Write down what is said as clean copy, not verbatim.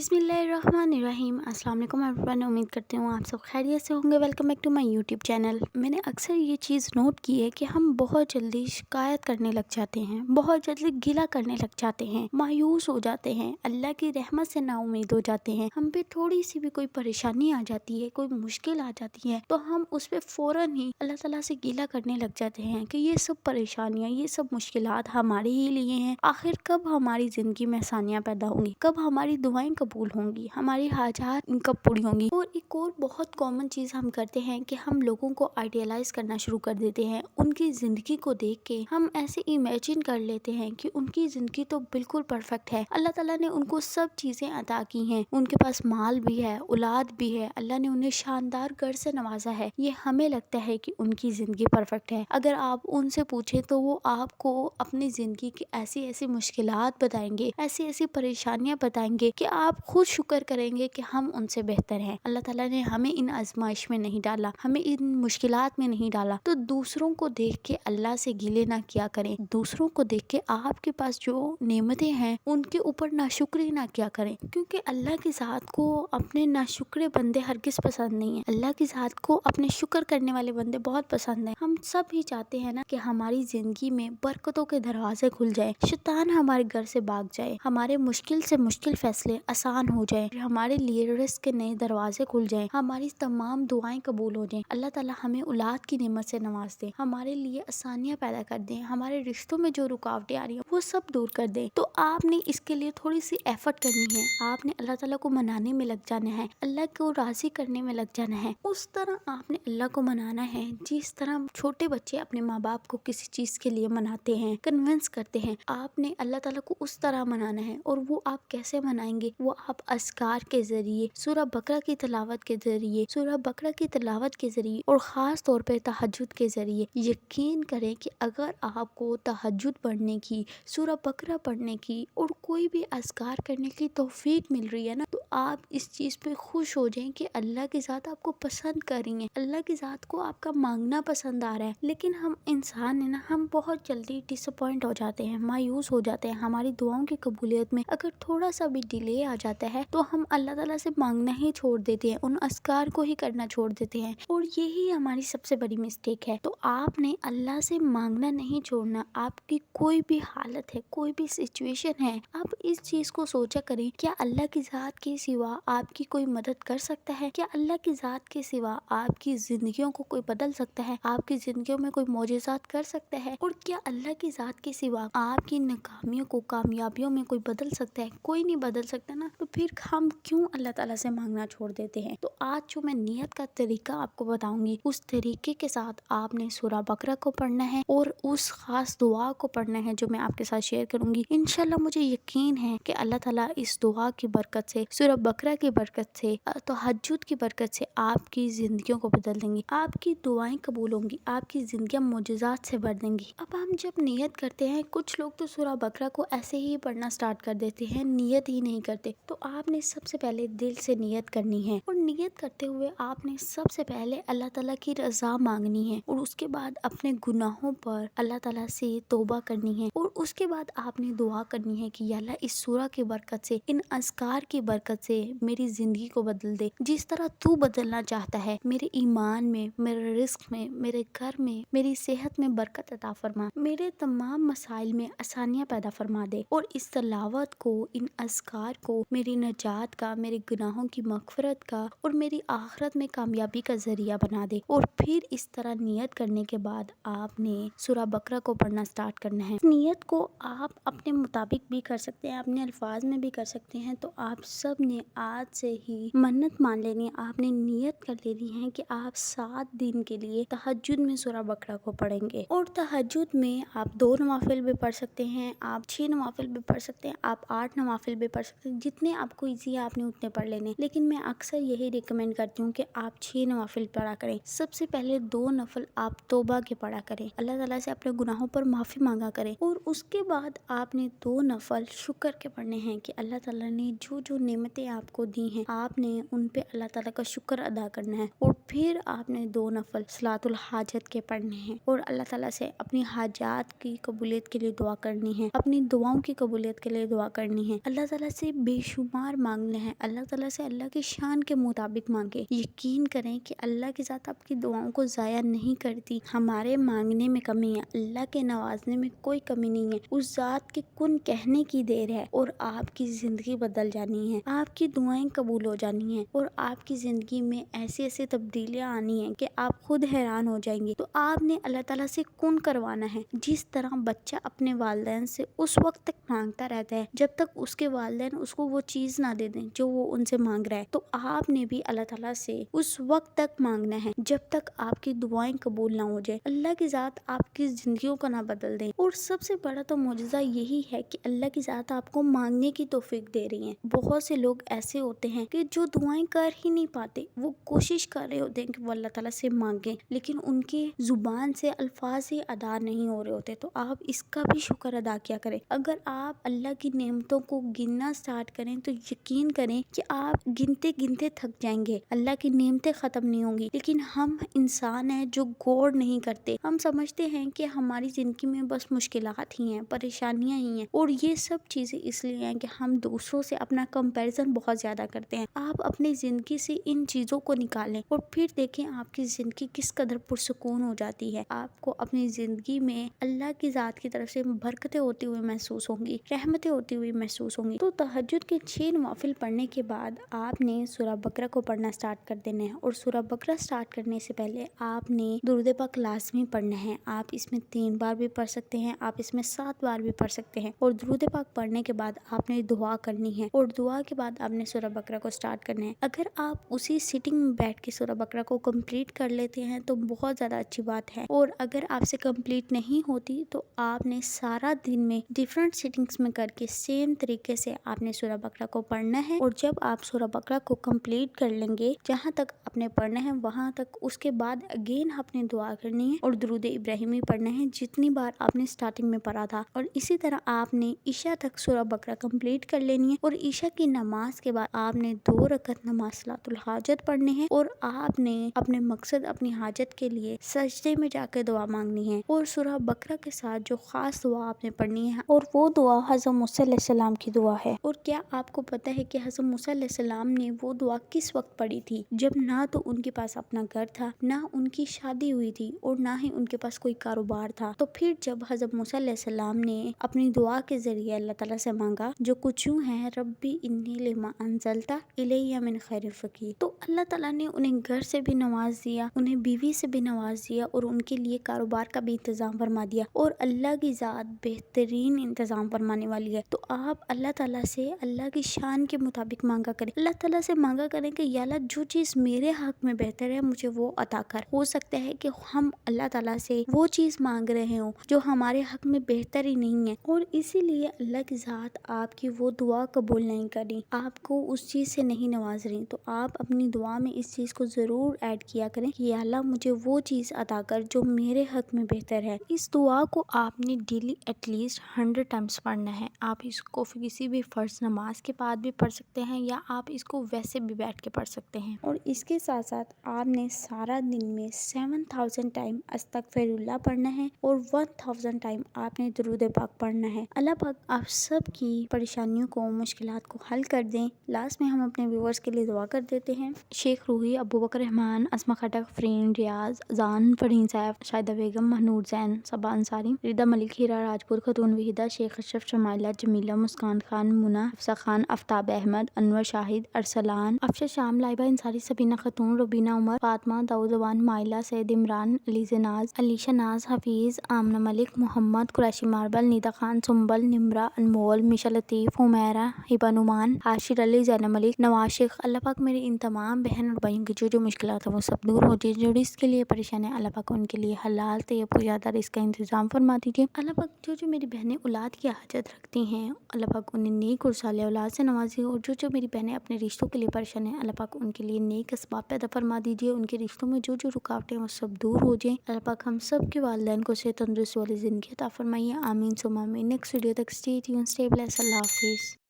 बिस्मिल्लाहिर्रहमानिर्रहीम। अस्सलाम वालेकुम एवरीवन। उम्मीद करती हूँ आप सब खैरियत से होंगे। Welcome back to my YouTube channel. मैंने अक्सर ये चीज़ नोट की है कि हम बहुत जल्दी शिकायत करने लग जाते हैं, बहुत जल्दी गिला करने लग जाते हैं, मायूस हो जाते हैं, अल्लाह की रहमत से नाउमीद हो जाते हैं। हम पे थोड़ी सी भी कोई परेशानी आ जाती है, कोई मुश्किल आ जाती है, तो हम उस पर फ़ौरन ही अल्लाह ताला से गिला करने लग जाते हैं कि ये सब परेशानियाँ, ये सब मुश्किलात हमारे ही लिए हैं। आखिर कब हमारी ज़िंदगी में आसानियाँ पैदा होंगी, कब हमारी दुआएं कबूल होंगी, हमारी हाजात कब पूरी होंगी। और एक और बहुत कॉमन चीज़ हम करते हैं कि हम लोगों को आइडियलाइज करना शुरू कर देते हैं। उनकी ज़िंदगी को देख के हम ऐसे इमेजिन कर लेते हैं कि उनकी ज़िंदगी तो बिल्कुल परफेक्ट है, अल्लाह ताला ने उनको सब चीज़ें अता की हैं, उनके पास माल भी है, औलाद भी है, अल्लाह ने उन्हें शानदार घर से नवाजा है। ये हमें लगता है कि उनकी ज़िंदगी परफेक्ट है। अगर आप उनसे पूछें तो वो आपको अपनी ज़िंदगी की ऐसी ऐसी मुश्किलात बताएंगे, ऐसी ऐसी परेशानियां बताएंगे कि आप खुद शुक्र करेंगे कि हम उनसे बेहतर हैं। अल्लाह ताला ने हमें इन आजमाइश में नहीं डाला, हमें इन मुश्किलात में नहीं डाला। तो दूसरों को देख के अल्लाह से गिले ना किया करें, दूसरों को देख के आपके पास जो नेमतें हैं उनके ऊपर नाशुक्री ना किया करें, क्योंकि अल्लाह की ज़ात को अपने नाशुक्रे बंदे हरगिज पसंद नहीं है। अल्लाह की ज़ात को अपने शुक्र करने वाले बंदे बहुत पसंद है। हम सब ही चाहते हैं ना कि हमारी जिंदगी में बरकतों के दरवाजे खुल जाए, शैतान हमारे घर से भाग जाए, हमारे मुश्किल से मुश्किल फैसले आसान हो जाए, हमारे लिए रिस्क के नए दरवाजे खुल जाए, हमारी तमाम दुआएं कबूल हो जाएं। अल्लाह ताला हमें औलाद की नेमत से नवाज दे, हमारे लिए आसानियां पैदा कर दे, हमारे रिश्तों में जो रुकावटें आ रही हैं वो सब दूर कर दे। तो आपने इसके लिए थोड़ी सी एफर्ट करनी है। आपने अल्लाह ताला को मनाने में लग जाना है, अल्लाह को राजी करने में लग जाना है। उस तरह आपने अल्लाह को मनाना है जिस तरह छोटे बच्चे अपने माँ बाप को किसी चीज के लिए मनाते हैं, कन्विंस करते हैं। आपने अल्लाह ताला को उस तरह मनाना है। और वो आप कैसे मनाएंगे? वो आप अस्कार के जरिए, सूरह बकरा की तिलावत के जरिए, सूरह बकरा की तिलावत के जरिए और ख़ास तौर पे तहज्जुद के जरिए। यकीन करें कि अगर आपको तहज्जुद पढ़ने की, सूरह बकरा पढ़ने की और कोई भी अस्कार करने की तौफीक मिल रही है ना, तो आप इस चीज़ पे खुश हो जाएं कि अल्लाह की ज़ात आपको पसंद कर रही है, अल्लाह की ज़ात को आपका मांगना पसंद आ रहा है। लेकिन हम इंसान है ना, हम बहुत जल्दी डिसअपॉइंट हो जाते हैं, मायूस हो जाते हैं। हमारी दुआओं की कबूलियत में अगर थोड़ा सा भी डिले आ जाता है तो हम अल्लाह ताला से मांगना ही छोड़ देते हैं, उन अस्कार को ही करना छोड़ देते हैं। और यही हमारी सबसे बड़ी मिस्टेक है। तो आपने अल्लाह से मांगना नहीं छोड़ना। आपकी कोई भी हालत है, कोई भी सिचुएशन है, आप इस चीज को सोचा करें, क्या अल्लाह की ज़ात के सिवा आपकी कोई मदद कर सकता है? क्या अल्लाह की ज़ात के सिवा आपकी जिंदगियों को कोई बदल सकता है? आपकी जिंदगियों में कोई मोजेज़ात कर सकता है? और क्या अल्लाह की ज़ात के सिवा आपकी नाकामियों को कामयाबियों में कोई बदल सकता है? कोई नहीं बदल सकता ना। तो फिर हम क्यों अल्लाह ताला से मांगना छोड़ देते हैं? तो आज जो मैं नियत का तरीका आपको बताऊंगी, उस तरीके के साथ आपने सूरह बकरा को पढ़ना है और उस खास दुआ को पढ़ना है जो मैं आपके साथ शेयर करूंगी। इंशाल्लाह मुझे यकीन है कि अल्लाह ताला इस दुआ की बरकत से, सूरह बकरा की बरकत से, तहज्जुद की बरकत से आपकी जिंदगियों को बदल देंगी। आपकी दुआएं कबूल होंगी, आपकी जिंदगियां मोजज़ात से भर देंगी। अब हम जब नियत करते हैं, कुछ लोग तो सूरह बकरा को ऐसे ही पढ़ना स्टार्ट कर देते हैं, नियत ही नहीं करते। तो आपने सबसे पहले दिल से नियत करनी है और नियत करते हुए आपने सबसे पहले अल्लाह ताला की रज़ा मांगनी है और उसके बाद अपने गुनाहों पर अल्लाह ताला से तौबा करनी है। और उसके बाद आपने दुआ करनी है कि या अल्लाह इस सूरह की बरकत से, इन अस्कार की बरकत से मेरी जिंदगी को बदल दे, जिस तरह तू बदलना चाहता है। मेरे ईमान में, मेरे रिस्क में, मेरे घर में, मेरी सेहत में बरकत अता फरमा, मेरे तमाम मसाइल में आसानियाँ पैदा फरमा दे। और इस तलावत को, इन अस्कार को मेरी नजात का, मेरे गुनाहों की मगफरत का और मेरी आखिरत में कामयाबी का जरिया बना दे। और फिर इस तरह नियत करने के बाद आपने सूरह बकरा को पढ़ना स्टार्ट करना है। नियत को आप अपने मुताबिक भी कर सकते हैं, अपने अल्फाज में भी कर सकते हैं। तो आप सब ने आज से ही मन्नत मान लेनी है, आपने नियत कर लेनी है कि आप 7 दिन के लिए तहज्जुद में सूरह बकरा को पढ़ेंगे। और तहज्जुद में आप 2 नवाफिल भी पढ़ सकते हैं, आप 6 नवाफिल भी पढ़ सकते हैं, आप 8 नवाफिल भी पढ़ सकते हैं। जितने आपको ईजी है आपने उतने पढ़ लेने। लेकिन मैं अक्सर यही रिकमेंड करती हूँ कि आप 6 नवाफिल पढ़ा करें। सबसे पहले 2 नफल आप तौबा के पढ़ा करें, अल्लाह ताला से अपने गुनाहों पर माफी मांगा करें। और उसके बाद आपने 2 नफल शुक्र के पढ़ने हैं कि अल्लाह ताला ने जो जो नेमतें आपको दी हैं, आपने उन पे अल्लाह ताला का शुक्र अदा करना है। और फिर आपने 2 नफल सलातुल हाजत के पढ़ने हैं और अल्लाह ताला से अपनी हाजात की कबूलियत के लिए दुआ करनी है, अपनी दुआओं की कबूलियत के लिए दुआ करनी है। अल्लाह ताला से شمار مانگنے ہیں اللہ تعالیٰ سے اللہ کی شان کے مطابق مانگے۔ یقین کریں کہ اللہ کی ذات آپ کی دعاؤں کو ضائع نہیں کرتی۔ ہمارے مانگنے میں کمی ہے، اللہ کے نوازنے میں کوئی کمی نہیں ہے۔ اس ذات کے کن کہنے کی دیر ہے اور آپ کی زندگی بدل جانی ہے، آپ کی دعائیں قبول ہو جانی ہیں اور آپ کی زندگی میں ایسی ایسی تبدیلیاں آنی ہیں کہ آپ خود حیران ہو جائیں گے۔ تو آپ نے اللہ تعالیٰ سے کن کروانا ہے۔ جس طرح بچہ اپنے والدین سے اس وقت تک مانگتا رہتا ہے جب تک اس کے والدین اس کو وہ چیز نہ دے دیں جو وہ ان سے مانگ رہا ہے، تو آپ نے بھی اللہ تعالیٰ سے اس وقت تک مانگنا ہے جب تک آپ کی دعائیں قبول نہ ہو جائے، اللہ کی ذات آپ کی زندگیوں کو نہ بدل دیں۔ اور سب سے بڑا تو معجزہ یہی ہے کہ اللہ کی ذات آپ کو مانگنے کی توفیق دے رہی ہیں۔ بہت سے لوگ ایسے ہوتے ہیں کہ جو دعائیں کر ہی نہیں پاتے، وہ کوشش کر رہے ہوتے ہیں کہ وہ اللہ تعالیٰ سے مانگیں، لیکن ان کی زبان سے الفاظ ہی ادا نہیں ہو رہے ہوتے۔ تو آپ اس کا بھی شکر ادا کیا کریں۔ اگر آپ اللہ کی نعمتوں کو گننا سٹارٹ کریں تو یقین کریں کہ آپ گنتے گنتے تھک جائیں گے، اللہ کی نعمتیں ختم نہیں ہوں گی۔ لیکن ہم انسان ہیں جو غور نہیں کرتے، ہم سمجھتے ہیں کہ ہماری زندگی میں بس مشکلات ہی ہیں، پریشانیاں ہی ہیں، اور یہ سب چیزیں اس لیے ہیں کہ ہم دوسروں سے اپنا کمپیریزن بہت زیادہ کرتے ہیں۔ آپ اپنی زندگی سے ان چیزوں کو نکالیں اور پھر دیکھیں آپ کی زندگی کس قدر پرسکون ہو جاتی ہے۔ آپ کو اپنی زندگی میں اللہ کی ذات کی طرف سے برکتیں ہوتی ہوئی محسوس ہوں گی، رحمتیں ہوتی ہوئی محسوس ہوں گی۔ تو تہجد کے 6 نوافل پڑھنے کے بعد آپ نے سورہ بقرہ کو پڑھنا سٹارٹ کر دینا ہے، اور سورہ بقرہ سٹارٹ کرنے سے پہلے آپ نے درود پاک لازمی پڑھنا ہے۔ آپ اس میں 3 بار بھی پڑھ سکتے ہیں، آپ اس میں 7 بار بھی پڑھ سکتے ہیں، اور درود پاک پڑھنے کے بعد آپ نے دعا کرنی ہے، اور دعا کے بعد آپ نے سورہ بقرہ کو سٹارٹ کرنا ہے۔ اگر آپ اسی سیٹنگ میں بیٹھ کے سورہ بقرہ کو کمپلیٹ کر لیتے ہیں تو بہت زیادہ اچھی بات ہے، اور اگر آپ سے کمپلیٹ نہیں ہوتی تو آپ نے سارا دن میں ڈیفرنٹ سیٹنگز میں کر کے سیم طریقے سے آپ نے سورہ بقرہ کو پڑھنا ہے۔ اور جب آپ سورہ بقرہ کو کمپلیٹ کر لیں گے، جہاں تک آپ نے پڑھنا ہے وہاں تک، اس کے بعد اگین آپ نے دعا کرنی ہے اور درود ابراہیمی پڑھنا ہے جتنی بار آپ نے سٹارٹنگ میں پڑھا تھا، اور اسی طرح آپ نے عشاء تک سورہ بقرہ کمپلیٹ کر لینی ہے۔ اور عشاء کی نماز کے بعد آپ نے 2 رکعت نماز صلاۃ الحاجت پڑھنی ہے، اور آپ نے اپنے مقصد، اپنی حاجت کے لیے سجدے میں جا کے دعا مانگنی ہے، اور سورہ بقرہ کے ساتھ جو خاص دعا آپ نے پڑھنی ہے، اور وہ دعا حضرت موسیٰ علیہ السلام کی دعا ہے۔ اور کیا آپ کو پتہ ہے کہ حضرت موسیٰ علیہ السلام نے وہ دعا کس وقت پڑھی تھی؟ جب نہ تو ان کے پاس اپنا گھر تھا، نہ ان کی شادی ہوئی تھی، اور نہ ہی ان کے پاس کوئی کاروبار تھا۔ تو پھر جب حضرت موسیٰ علیہ السلام نے اپنی دعا کے ذریعے اللہ تعالیٰ سے مانگا، جو کچھ یوں ہے، ربی انی لما انزلت الی من خیر فقیر، تو اللہ تعالیٰ نے انہیں گھر سے بھی نواز دیا، انہیں بیوی سے بھی نواز دیا، اور ان کے لیے کاروبار کا بھی انتظام فرما دیا، اور اللہ کی ذات بہترین انتظام فرمانے والی ہے۔ تو آپ اللہ تعالیٰ سے اللہ کی شان کے مطابق مانگا کریں، اللہ تعالیٰ سے مانگا کریں کہ یا اللہ جو چیز میرے حق میں بہتر ہے مجھے وہ عطا کر۔ ہو سکتا ہے کہ ہم اللہ تعالیٰ سے وہ چیز مانگ رہے ہوں جو ہمارے حق میں بہتر ہی نہیں ہے، اور اسی لیے اللہ کی ذات آپ کی وہ دعا قبول نہیں کری، آپ کو اس چیز سے نہیں نواز رہی۔ تو آپ اپنی دعا میں اس چیز کو ضرور ایڈ کیا کریں کہ یا اللہ مجھے وہ چیز عطا کر جو میرے حق میں بہتر ہے۔ اس دعا کو آپ نے ڈیلی ایٹ لیسٹ 100 ٹائمز پڑھنا ہے۔ آپ اس کو کسی بھی فرض نماز کے بعد بھی پڑھ سکتے ہیں، یا آپ اس کو ویسے بھی بیٹھ کے پڑھ سکتے ہیں۔ اور اس کے ساتھ ساتھ آپ نے سارا دن میں 7000 ٹائم استغفر اللہ پڑھنا ہے، اور 1000 ٹائم آپ نے درود پاک پڑھنا ہے۔ اللہ پاک آپ سب کی پریشانیوں کو، مشکلات کو حل کر دیں۔ لاسٹ میں ہم اپنے ویورز کے لیے دعا کر دیتے ہیں۔ شیخ روحی، ابو بکر رحمان، اسما خٹک، فرین ریاض، زان فرین صاحب، شاہدہ بیگم، مہنور زین، صبا انصاری، ریدا ملک، ہیرا راجپور، خاتون وحیدہ، شیخ اشرف، شمائلہ، جمیلہ، مسکان خان، منى، حفصہ خان، آفتاب احمد، انور شاہد، ارسلان، افشا شام، لائبہ انصاری، سبینہ خاتون، روبینہ عمر، فاطمہ، داؤد زبان، مائلہ، سید عمران، علیزہ ناز، علیشہ ناز، حفیظ، آمنہ ملک، محمد، قریشی ماربل، نیدا خان، سنبل، نمرہ، انمول، میشا لطیف، حمیرہ، ہبہ نعمان، عاشر علی، زینب ملک، نواز شیخ۔ اللہ پاک میرے ان تمام بہن اور بھائیوں کی جو مشکلات ہیں وہ سب دور ہو جائے، جو رزق کے لیے پریشان ہے اللہ پاک ان کے لیے حلال طیب و زیادہ رزق کا انتظام فرما دیجیے۔ اللہ پاک جو میری بہنیں اولاد کی حاجت رکھتی ہیں، اللہ پاک انہیں نیک اور صالح اولاد سے نوازی، اور جو میری بہنیں اپنے رشتوں کے لیے پریشان ہیں، اللہ پاک ان کے لیے نیک اسباب پیدا فرما دیجیے، ان کے رشتوں میں جو رکاوٹیں ہیں وہ سب دور ہو جائیں۔ اللہ پاک ہم سب کے والدین کو صحت تندرستی والی زندگی عطا فرمائیے، آمین ثم آمین۔ نیکسٹ ویڈیو تک اسٹے ٹیون، اسٹے بلیس، اللہ حافظ۔